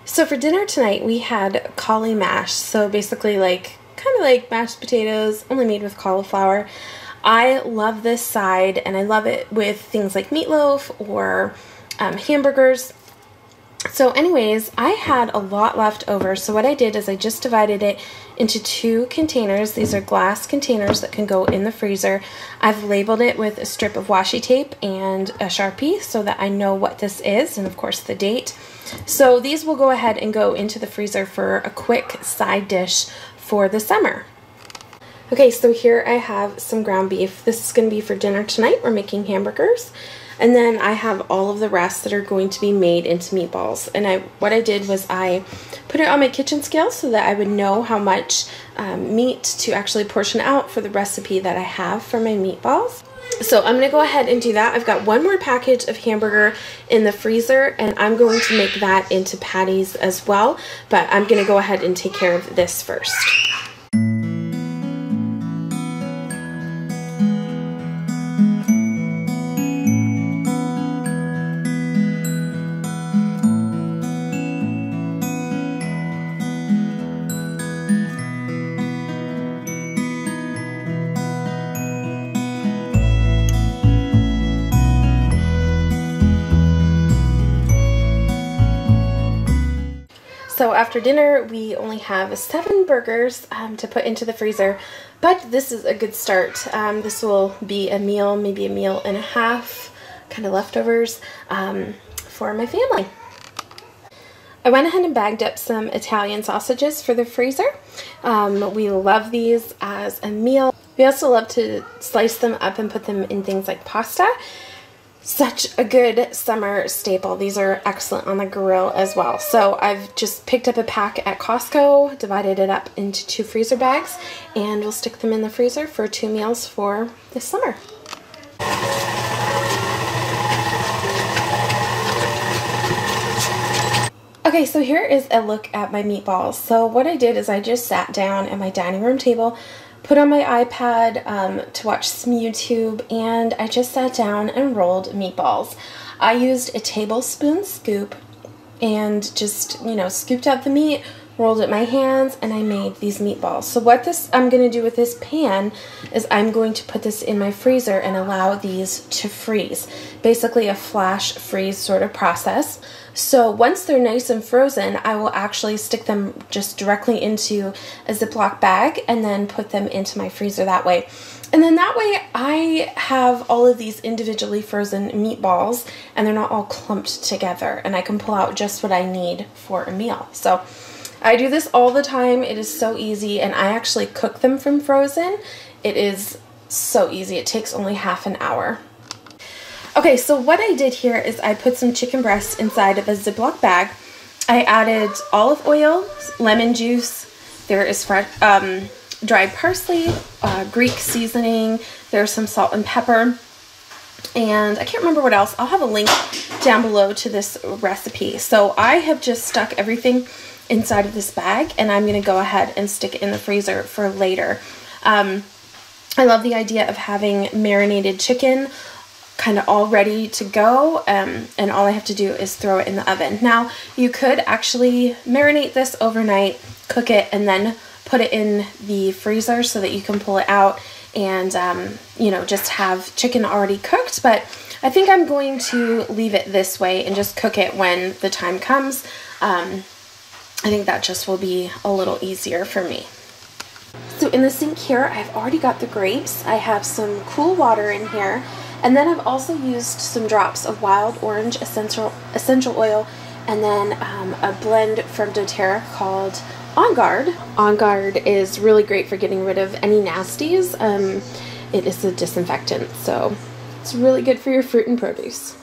So for dinner tonight we had cauli mash, so basically kind of like mashed potatoes, only made with cauliflower. I love this side, and I love it with things like meatloaf or hamburgers. So anyways, I had a lot left over, so what I did is I just divided it into 2 containers. These are glass containers that can go in the freezer. I've labeled it with a strip of washi tape and a Sharpie so that I know what this is, and of course the date. So these will go ahead and go into the freezer for a quick side dish for the summer. Okay, so here I have some ground beef. This is going to be for dinner tonight. We're making hamburgers. And then I have all of the rest that are going to be made into meatballs. And what I did was I put it on my kitchen scale so that I would know how much meat to actually portion out for the recipe that I have for my meatballs. So I'm going to go ahead and do that. I've got one more package of hamburger in the freezer, and I'm going to make that into patties as well. But I'm going to go ahead and take care of this first. So after dinner, we only have 7 burgers to put into the freezer, but this is a good start. This will be a meal, maybe a meal and a half, kind of leftovers for my family. I went ahead and bagged up some Italian sausages for the freezer. We love these as a meal. We also love to slice them up and put them in things like pasta. Such a good summer staple. These are excellent on the grill as well. So I've just picked up a pack at Costco, divided it up into 2 freezer bags, and we'll stick them in the freezer for 2 meals for this summer. Okay, so here is a look at my meatballs. So what I did is I just sat down at my dining room table, put on my iPad to watch some YouTube, and I just sat down and rolled meatballs. I used a tablespoon scoop and just, scooped out the meat, rolled it in my hands, and I made these meatballs. So what I'm going to do with this pan is I'm going to put this in my freezer and allow these to freeze. Basically a flash freeze sort of process. So once they're nice and frozen, I will actually stick them just directly into a Ziploc bag and then put them into my freezer that way. And then that way I have all of these individually frozen meatballs and they're not all clumped together, and I can pull out just what I need for a meal. So I do this all the time. It is so easy, and I actually cook them from frozen. It is so easy. It takes only half an hour. Okay, so what I did here is I put some chicken breasts inside of a Ziploc bag. I added olive oil, lemon juice, there is dried parsley, Greek seasoning, there's some salt and pepper, and I can't remember what else. I'll have a link down below to this recipe. So I have just stuck everything inside of this bag, and I'm going to go ahead and stick it in the freezer for later. I love the idea of having marinated chicken kind of all ready to go, and all I have to do is throw it in the oven. Now, you could actually marinate this overnight, cook it, and then put it in the freezer so that you can pull it out and, just have chicken already cooked. But I think I'm going to leave it this way and just cook it when the time comes. I think that just will be a little easier for me. So in the sink here, I've already got the grapes. I have some cool water in here. And then I've also used some drops of wild orange essential oil, and then a blend from doTERRA called On Guard. On Guard is really great for getting rid of any nasties. It is a disinfectant, so it's really good for your fruit and produce.